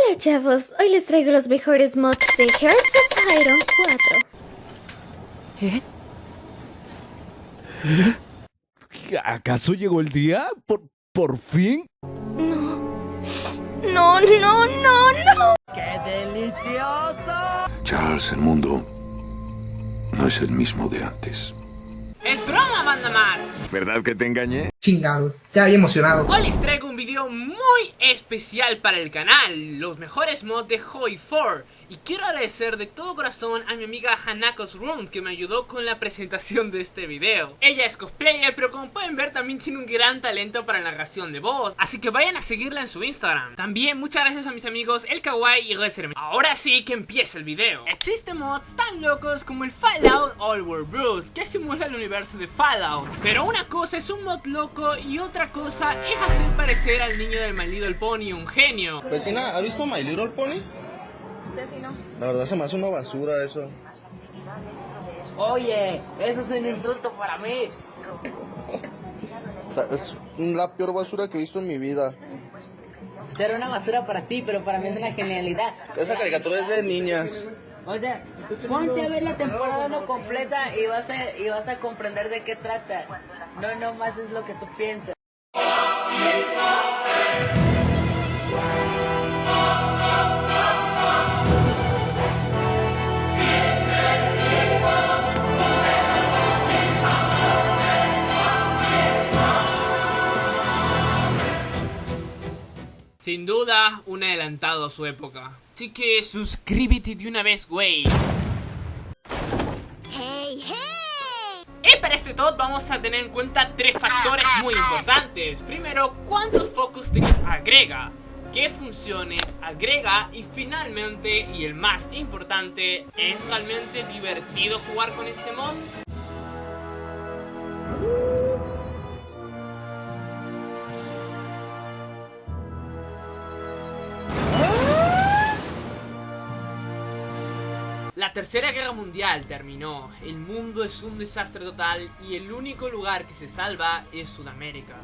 Hola chavos, hoy les traigo los mejores mods de Hearts of Iron 4. ¿Acaso llegó el día? ¿Por fin? No. ¡Qué delicioso! Charles, el mundo no es el mismo de antes. ¡Es broma, banda Max! ¿Verdad que te engañé? Chingado, ya había emocionado. Hoy les traigo un video muy especial para el canal, los mejores mods de HOI4. Y quiero agradecer de todo corazón a mi amiga Hanako's Rooms que me ayudó con la presentación de este video. Ella es cosplayer, pero como pueden ver también tiene un gran talento para narración de voz, así que vayan a seguirla en su Instagram. También muchas gracias a mis amigos El Kawaii y Reserme. Ahora sí que empieza el video. Existen mods tan locos como el Fallout All World Brews, que simula el universo de Fallout. Pero una cosa es un mod loco y otra cosa es hacer parecer al niño del My Little Pony un genio. Vecina, ¿ha visto My Little Pony? Vecino. La verdad se me hace una basura eso. Oye, eso es un insulto para mí. Es la peor basura que he visto en mi vida. Será una basura para ti, pero para mí es una genialidad. Esa caricatura es de niñas. O sea, ponte a ver la temporada no completa y vas a comprender de qué trata. No más es lo que tú piensas. Sin duda, un adelantado a su época. Así que suscríbete de una vez, güey. Y para este tot vamos a tener en cuenta tres factores muy importantes. Primero, ¿cuántos focus trees agrega? ¿Qué funciones agrega? Y finalmente, y el más importante, ¿es realmente divertido jugar con este mod? La Tercera Guerra Mundial terminó, el mundo es un desastre total y el único lugar que se salva es Sudamérica.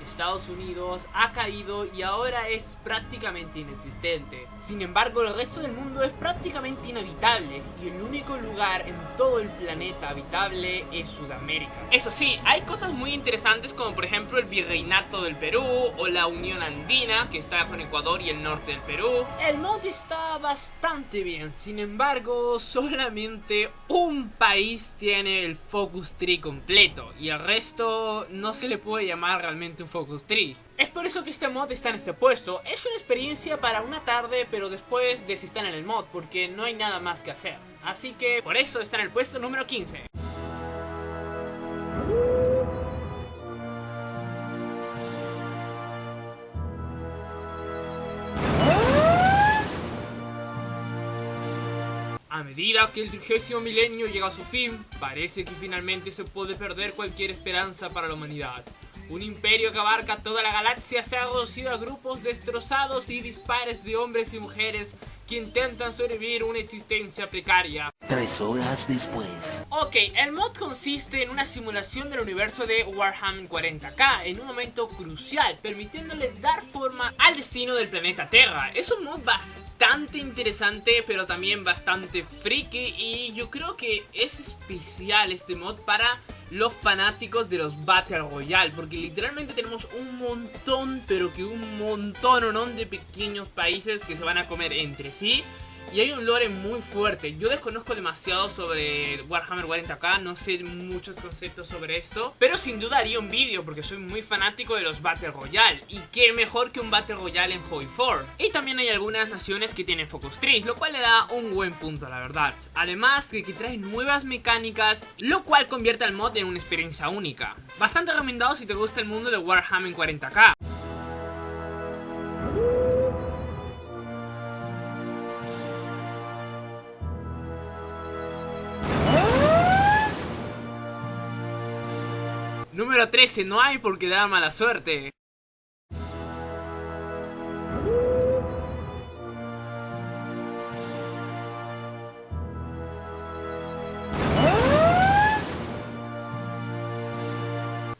Estados Unidos ha caído y ahora es prácticamente inexistente. Sin embargo, el resto del mundo es prácticamente inhabitable y el único lugar en todo el planeta habitable es Sudamérica. Eso sí, hay cosas muy interesantes como por ejemplo el Virreinato del Perú o la Unión Andina que está con Ecuador y el norte del Perú. El mod está bastante bien, sin embargo, solamente un país tiene el Focus Tree completo y el resto no se le puede llamar realmente un Focus Tree. Es por eso que este mod está en este puesto. Es una experiencia para una tarde, pero después desinstalan el mod porque no hay nada más que hacer. Así que por eso está en el puesto número 15. A medida que el 30º milenio llega a su fin, parece que finalmente se puede perder cualquier esperanza para la humanidad. Un imperio que abarca toda la galaxia se ha reducido a grupos destrozados y dispares de hombres y mujeres que intentan sobrevivir una existencia precaria. 3 horas después. Ok, el mod consiste en una simulación del universo de Warhammer 40k en un momento crucial, permitiéndole dar forma al destino del planeta Terra. Es un mod bastante interesante, pero también bastante friki, y yo creo que es especial este mod para los fanáticos de los Battle Royale, porque literalmente tenemos un montón, pero que un montón de pequeños países que se van a comer entre sí. Y hay un lore muy fuerte. Yo desconozco demasiado sobre Warhammer 40k, no sé muchos conceptos sobre esto, pero sin duda haría un vídeo porque soy muy fanático de los Battle Royale. Y qué mejor que un Battle Royale en HOI4. Y también hay algunas naciones que tienen Focus Trees, lo cual le da un buen punto, la verdad. Además de que trae nuevas mecánicas, lo cual convierte al mod en una experiencia única. Bastante recomendado si te gusta el mundo de Warhammer 40k. Número 13, no hay porque da mala suerte.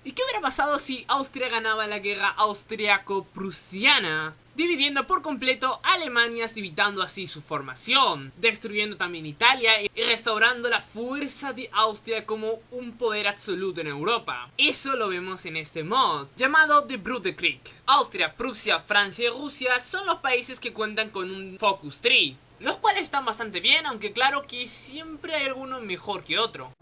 ¿Y qué hubiera pasado pasado si Austria ganaba la guerra austriaco-prusiana, dividiendo por completo Alemania, evitando así su formación, destruyendo también Italia y restaurando la fuerza de Austria como un poder absoluto en Europa. Eso lo vemos en este mod, llamado The Brute Krieg. Austria, Prusia, Francia y Rusia son los países que cuentan con un Focus Tree, los cuales están bastante bien, aunque claro que siempre hay alguno mejor que otro.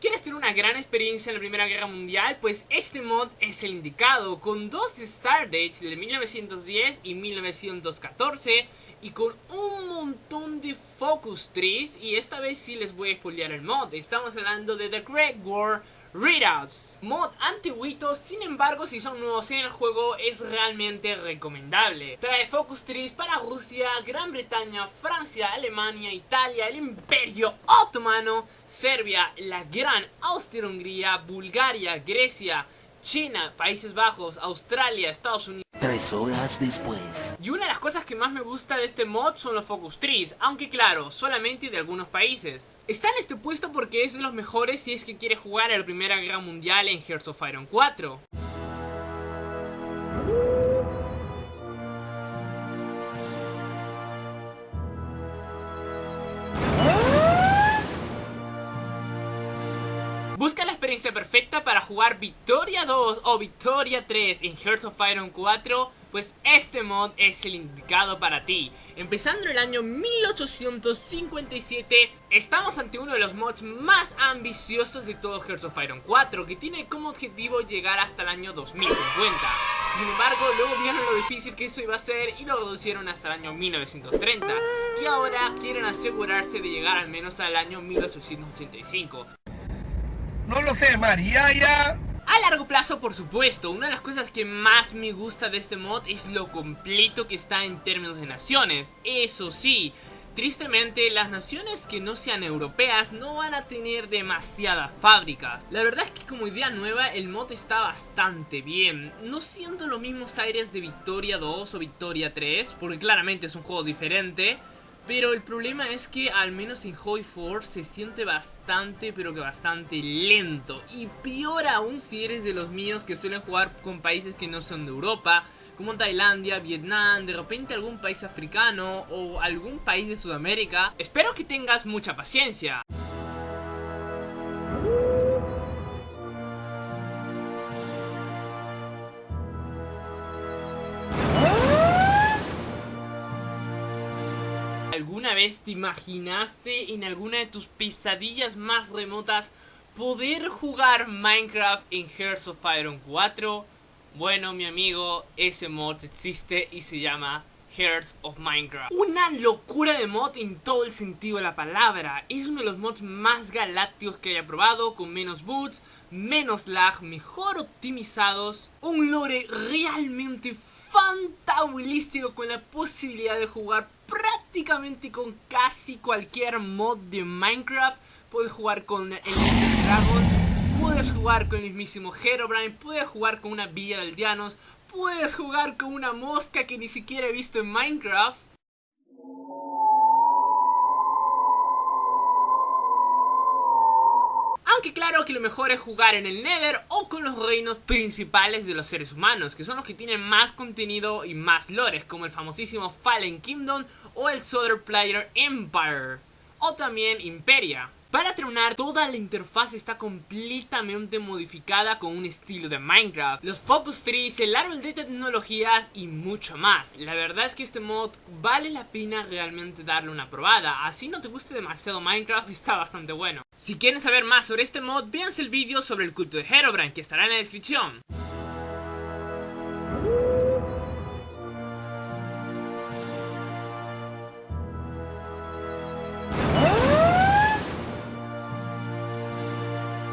¿Quieres tener una gran experiencia en la Primera Guerra Mundial? Pues este mod es el indicado, con dos Stardates de 1910 y 1914 y con un montón de Focus Trees, y esta vez sí les voy a spoilear el mod. Estamos hablando de The Great War Readouts, mod antiguito, sin embargo si son nuevos en el juego es realmente recomendable. Trae Focus Trees para Rusia, Gran Bretaña, Francia, Alemania, Italia, el Imperio Otomano, Serbia, la Gran Austria-Hungría, Bulgaria, Grecia, China, Países Bajos, Australia, Estados Unidos. 3 horas después. Y una de las cosas que más me gusta de este mod son los Focus Trees, aunque claro, solamente de algunos países. Está en este puesto porque es de los mejores si es que quiere jugar a la Primera Guerra Mundial en Hearts of Iron 4. Busca la experiencia perfecta para jugar Victoria 2 o Victoria 3 en Hearts of Iron 4, pues este mod es el indicado para ti. Empezando en el año 1857, estamos ante uno de los mods más ambiciosos de todo Hearts of Iron 4, que tiene como objetivo llegar hasta el año 2050. Sin embargo, luego vieron lo difícil que eso iba a ser y lo reducieron hasta el año 1930. Y ahora quieren asegurarse de llegar al menos al año 1885. No lo sé, María, ya. A largo plazo, por supuesto. Una de las cosas que más me gusta de este mod es lo completo que está en términos de naciones. Eso sí, tristemente las naciones que no sean europeas no van a tener demasiadas fábricas. La verdad es que como idea nueva el mod está bastante bien. No siento los mismos aires de Victoria 2 o Victoria 3, porque claramente es un juego diferente. Pero el problema es que al menos en Hoi 4 se siente bastante, pero que bastante lento. Y peor aún si eres de los míos que suelen jugar con países que no son de Europa, como Tailandia, Vietnam, de repente algún país africano o algún país de Sudamérica. Espero que tengas mucha paciencia. ¿Alguna vez te imaginaste en alguna de tus pesadillas más remotas poder jugar Minecraft en Hearts of Iron 4? Bueno, mi amigo, ese mod existe y se llama Hearts of Minecraft. Una locura de mod en todo el sentido de la palabra. Es uno de los mods más galácticos que haya probado, con menos boots, menos lag, mejor optimizados, un lore realmente fantabulístico con la posibilidad de jugar prácticamente con casi cualquier mod de Minecraft. Puedes jugar con el Ender Dragon, puedes jugar con el mismísimo Herobrine, puedes jugar con una villa de aldeanos, puedes jugar con una mosca que ni siquiera he visto en Minecraft. Aunque claro que lo mejor es jugar en el Nether o con los reinos principales de los seres humanos, que son los que tienen más contenido y más lores, como el famosísimo Fallen Kingdom o el Solar Player Empire, o también Imperia. Para terminar, toda la interfaz está completamente modificada con un estilo de Minecraft, los Focus Trees, el árbol de tecnologías y mucho más. La verdad es que este mod vale la pena realmente darle una probada, así no te guste demasiado Minecraft, está bastante bueno. Si quieren saber más sobre este mod, véanse el vídeo sobre el culto de Herobrine, que estará en la descripción.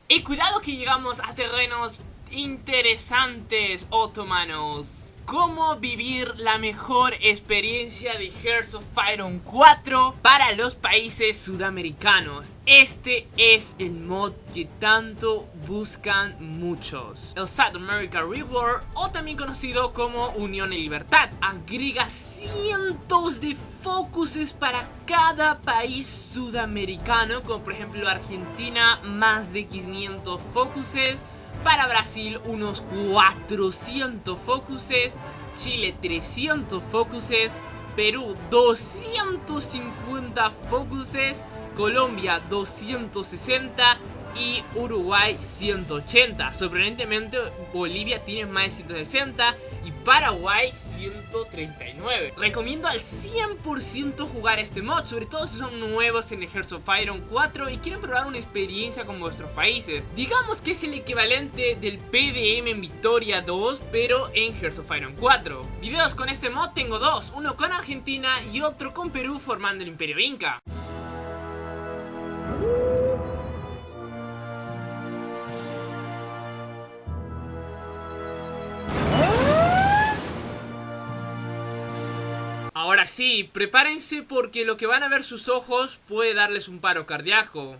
Y cuidado que llegamos a terrenos interesantes, otomanos. cómo vivir la mejor experiencia de Hearts of Iron 4 para los países sudamericanos. Este es el mod que tanto buscan muchos. El South America Reward, o también conocido como Unión y Libertad, agrega cientos de focuses para cada país sudamericano, como por ejemplo Argentina, más de 500 focuses. Para Brasil unos 400 focuses, Chile 300 focuses, Perú 250 focuses, Colombia 260 y Uruguay 180. Sorprendentemente Bolivia tiene más de 160 y Paraguay 139. Recomiendo al 100% jugar este mod, sobre todo si son nuevos en el Hearts of Iron 4 y quieren probar una experiencia con vuestros países. Digamos que es el equivalente del PDM en Victoria 2, pero en Hearts of Iron 4. Videos con este mod tengo dos, uno con Argentina y otro con Perú formando el Imperio Inca. Ahora sí, prepárense porque lo que van a ver sus ojos puede darles un paro cardíaco.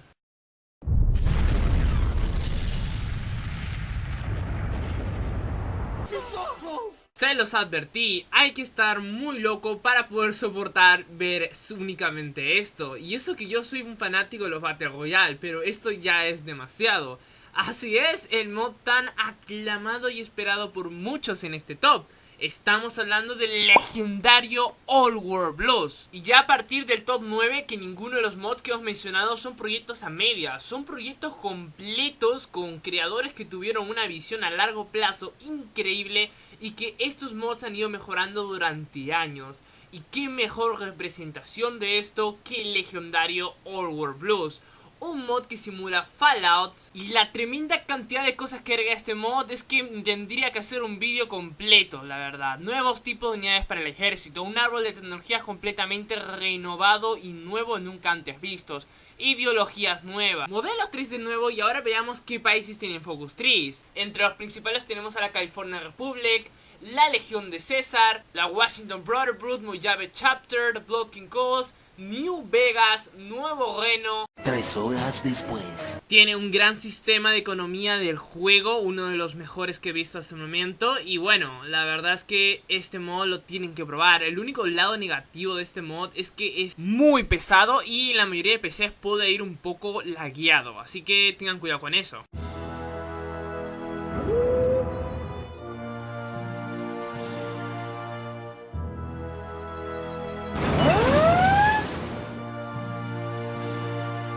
¡Mis ojos! Se los advertí, hay que estar muy loco para poder soportar ver únicamente esto. Y eso que yo soy un fanático de los Battle Royale, pero esto ya es demasiado. Así es, el mod tan aclamado y esperado por muchos en este top. Estamos hablando del legendario All World Blues. Y ya a partir del top 9, que ninguno de los mods que hemos mencionado son proyectos a medias. Son proyectos completos con creadores que tuvieron una visión a largo plazo increíble y que estos mods han ido mejorando durante años. Y qué mejor representación de esto que el legendario All World Blues. Un mod que simula Fallout, y la tremenda cantidad de cosas que agrega este mod es que tendría que hacer un vídeo completo, la verdad. Nuevos tipos de unidades para el ejército, un árbol de tecnologías completamente renovado y nuevo nunca antes vistos, ideologías nuevas, modelos 3 de nuevo, y ahora veamos qué países tienen Focus Trees. Entre los principales tenemos a la California Republic, la Legión de César, la Washington Brotherhood, Mojave Chapter, The Blocking Coast, New Vegas, Nuevo Reno. 3 horas después. Tiene un gran sistema de economía del juego, uno de los mejores que he visto hasta el momento. Y bueno, la verdad es que este mod lo tienen que probar. El único lado negativo de este mod es que es muy pesado y en la mayoría de PCs puede ir un poco lagueado, así que tengan cuidado con eso.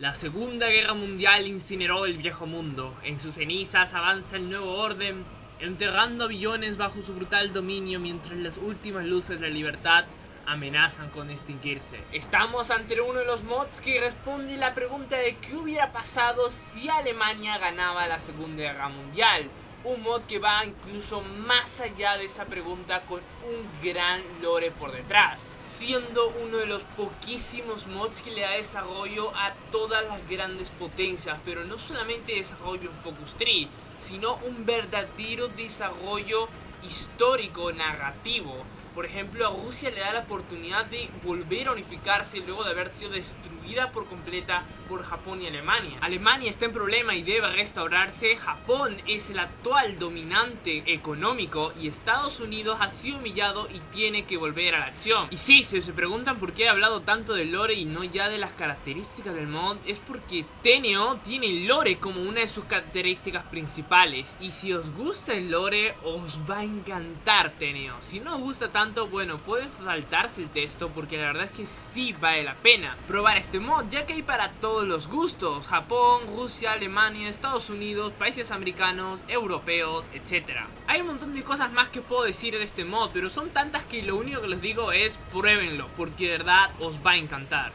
La Segunda Guerra Mundial incineró el viejo mundo. En sus cenizas avanza el nuevo orden, enterrando a billones bajo su brutal dominio mientras las últimas luces de la libertad amenazan con extinguirse. Estamos ante uno de los mods que responde la pregunta de qué hubiera pasado si Alemania ganaba la Segunda Guerra Mundial. Un mod que va incluso más allá de esa pregunta con un gran lore por detrás, siendo uno de los poquísimos mods que le da desarrollo a todas las grandes potencias, pero no solamente desarrollo en Focus Tree, sino un verdadero desarrollo histórico, narrativo. Por ejemplo, a Rusia le da la oportunidad de volver a unificarse luego de haber sido destruida por completa por Japón y Alemania. Alemania está en problema y debe restaurarse. Japón es el actual dominante económico y Estados Unidos ha sido humillado y tiene que volver a la acción. Y sí, si se preguntan por qué he hablado tanto del lore y no ya de las características del mod, es porque TNO tiene el lore como una de sus características principales. Y si os gusta el lore, os va a encantar TNO. Si no os gusta tanto, bueno, pueden saltarse el texto porque la verdad es que sí vale la pena probar este mod, ya que hay para todos los gustos: Japón, Rusia, Alemania, Estados Unidos, países americanos, europeos, etc. Hay un montón de cosas más que puedo decir de este mod, pero son tantas que lo único que les digo es pruébenlo, porque de verdad os va a encantar.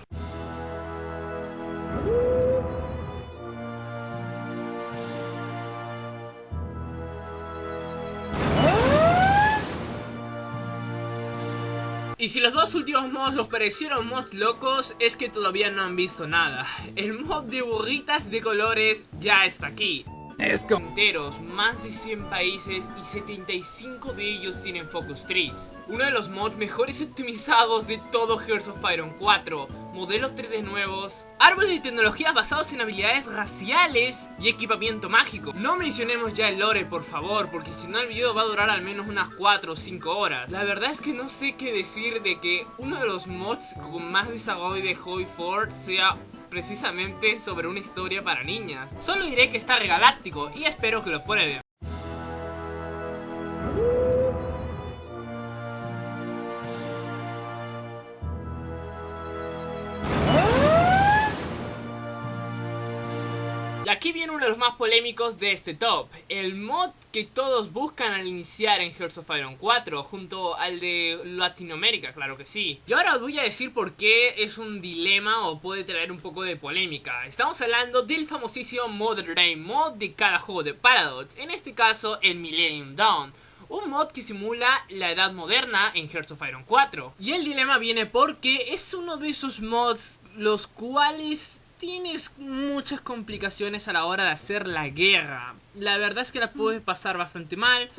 Y si los dos últimos mods los parecieron mods locos, es que todavía no han visto nada. El mod de burritas de colores ya está aquí. Es como... enteros, más de 100 países y 75 de ellos tienen Focus Trees. Uno de los mods mejores optimizados de todo Hearts of Iron 4, modelos 3D nuevos, árboles de tecnologías basados en habilidades raciales y equipamiento mágico. No mencionemos ya el lore, por favor, porque si no el video va a durar al menos unas 4 o 5 horas. La verdad es que no sé qué decir de que uno de los mods con más desarrollo de Hobby Ford sea precisamente sobre una historia para niñas. Solo diré que está regaláctico y espero que lo prueben. Y aquí viene uno de los más polémicos de este top, el mod que todos buscan al iniciar en Hearts of Iron 4, junto al de Latinoamérica, claro que sí. Y ahora os voy a decir por qué es un dilema o puede traer un poco de polémica. Estamos hablando del famosísimo Modern Day mod de cada juego de Paradox, en este caso el Millennium Dawn. Un mod que simula la edad moderna en Hearts of Iron 4. Y el dilema viene porque es uno de esos mods los cuales tienes muchas complicaciones a la hora de hacer la guerra. La verdad es que la puedes pasar bastante mal,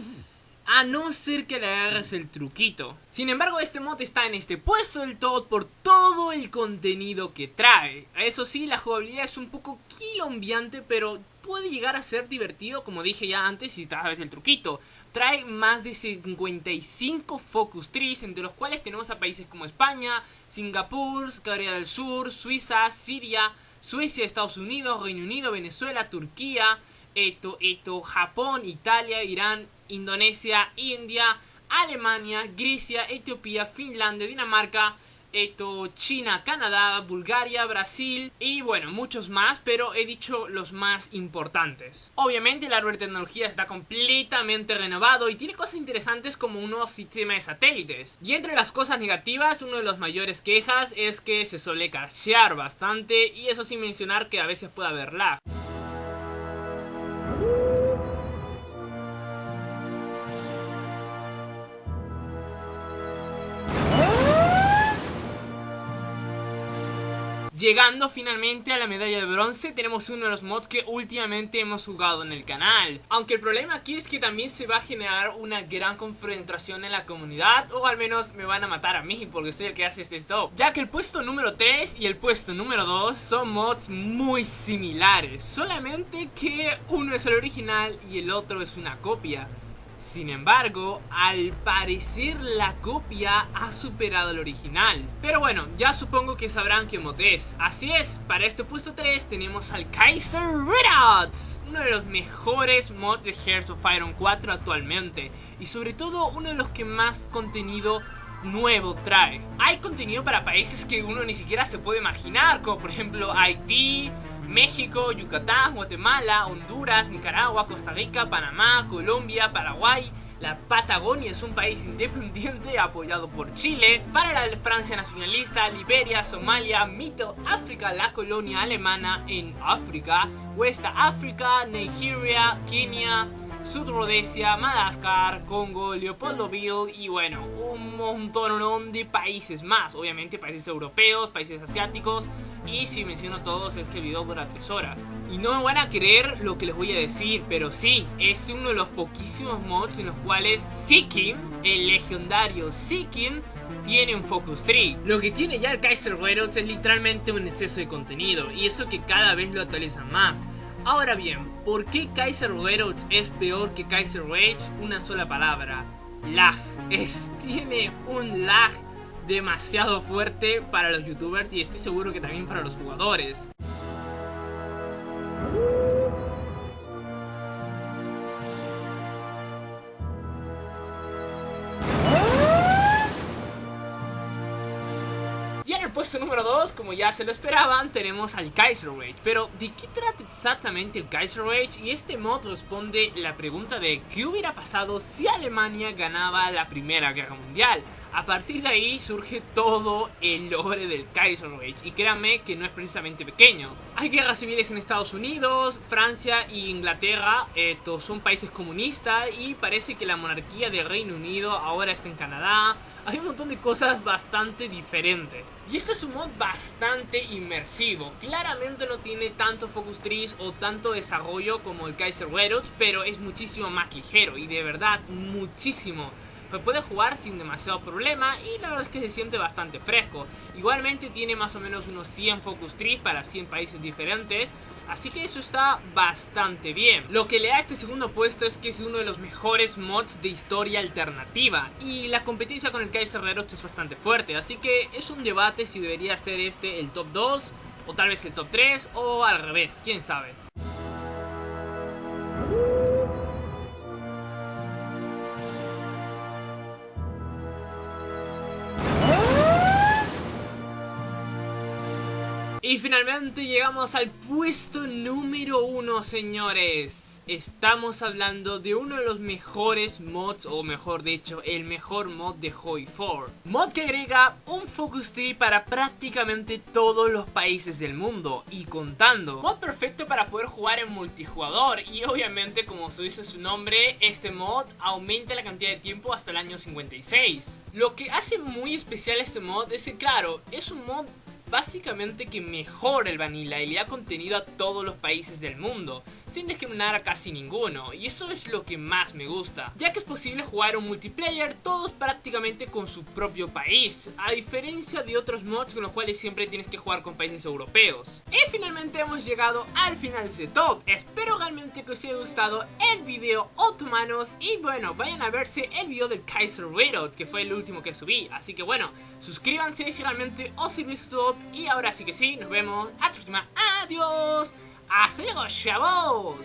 a no ser que le agarres el truquito. Sin embargo, este mod está en este puesto del top por todo el contenido que trae. Eso sí, la jugabilidad es un poco quilombiante, pero puede llegar a ser divertido, como dije ya antes, si sabes el truquito. Trae más de 55 Focus Trees, entre los cuales tenemos a países como España, Singapur, Corea del Sur, Suiza, Siria, Suecia, Estados Unidos, Reino Unido, Venezuela, Turquía, Japón, Italia, Irán, Indonesia, India, Alemania, Grecia, Etiopía, Finlandia, Dinamarca, China, Canadá, Bulgaria, Brasil y bueno, muchos más, pero he dicho los más importantes. Obviamente el árbol de tecnología está completamente renovado y tiene cosas interesantes como un nuevo sistema de satélites. Y entre las cosas negativas, uno de los mayores quejas es que se suele crashear bastante, y eso sin mencionar que a veces puede haber lag. Llegando finalmente a la medalla de bronce, tenemos uno de los mods que últimamente hemos jugado en el canal. Aunque el problema aquí es que también se va a generar una gran confrontación en la comunidad, o al menos me van a matar a mí porque soy el que hace este top. Ya que el puesto número 3 y el puesto número 2 son mods muy similares, solamente que uno es el original y el otro es una copia. Sin embargo, al parecer la copia ha superado al original. Pero bueno, ya supongo que sabrán qué mod es. Así es, para este puesto 3 tenemos al Kaiser Redouts, uno de los mejores mods de Hearts of Iron 4 actualmente, y sobre todo uno de los que más contenido nuevo trae. Hay contenido para países que uno ni siquiera se puede imaginar, como por ejemplo Haití, México, Yucatán, Guatemala, Honduras, Nicaragua, Costa Rica, Panamá, Colombia, Paraguay. La Patagonia es un país independiente apoyado por Chile. Para la Francia nacionalista, Liberia, Somalia, Middle África, la colonia alemana en África, West África, Nigeria, Kenia, Sud-Rhodesia, Madagascar, Congo, Leopoldville y bueno, un montón de países más. Obviamente países europeos, países asiáticos, y si menciono todos es que el video dura 3 horas. Y no me van a creer lo que les voy a decir, pero sí, es uno de los poquísimos mods en los cuales Sikkim, el legendario Sikkim, tiene un Focus Tree. Lo que tiene ya el Kaiser Redouts es literalmente un exceso de contenido, y eso que cada vez lo actualizan más. Ahora bien, ¿por qué Kaiser Redouts es peor que Kaiser Rage? Una sola palabra: lag. Tiene un lag demasiado fuerte para los youtubers y estoy seguro que también para los jugadores. Y en el puesto número 2, como ya se lo esperaban, tenemos al Kaiser Rage. Pero, ¿de qué trata exactamente el Kaiser Rage? Y este mod responde la pregunta de ¿qué hubiera pasado si Alemania ganaba la Primera Guerra Mundial? A partir de ahí surge todo el lore del Kaiserreich, y créanme que no es precisamente pequeño. Hay guerras civiles en Estados Unidos, Francia e Inglaterra, estos son países comunistas, y parece que la monarquía del Reino Unido ahora está en Canadá. Hay un montón de cosas bastante diferentes. Y este es un mod bastante inmersivo. Claramente no tiene tanto focus trees o tanto desarrollo como el Kaiserreich, pero es muchísimo más ligero, y de verdad muchísimo. Pues puede jugar sin demasiado problema, y la verdad es que se siente bastante fresco. Igualmente tiene más o menos unos 100 focus trees para 100 países diferentes, así que eso está bastante bien. Lo que le da este segundo puesto es que es uno de los mejores mods de historia alternativa, y la competencia con el Kaiserreich es bastante fuerte, así que es un debate si debería ser este el top 2 o tal vez el top 3 o al revés, quién sabe. Y finalmente llegamos al puesto número 1, señores. Estamos hablando de uno de los mejores mods, o mejor dicho, el mejor mod de HOI4. Mod que agrega un focus tree para prácticamente todos los países del mundo, y contando. Mod perfecto para poder jugar en multijugador, y obviamente, como se dice su nombre, este mod aumenta la cantidad de tiempo hasta el año 56. Lo que hace muy especial este mod es que, claro, es un mod básicamente que mejora el vanilla y le da contenido a todos los países del mundo, sin discriminar a casi ninguno, y eso es lo que más me gusta, ya que es posible jugar un multiplayer todos prácticamente con su propio país, a diferencia de otros mods con los cuales siempre tienes que jugar con países europeos. Y finalmente hemos llegado al final de este top. Espero realmente que os haya gustado el video, otomanos, y bueno, vayan a verse el video del Kaiserreich, que fue el último que subí, así que bueno, suscríbanse si realmente os sirvió este top, y ahora sí que sí, nos vemos a la próxima. Adiós. ¡Hasta luego, chavos!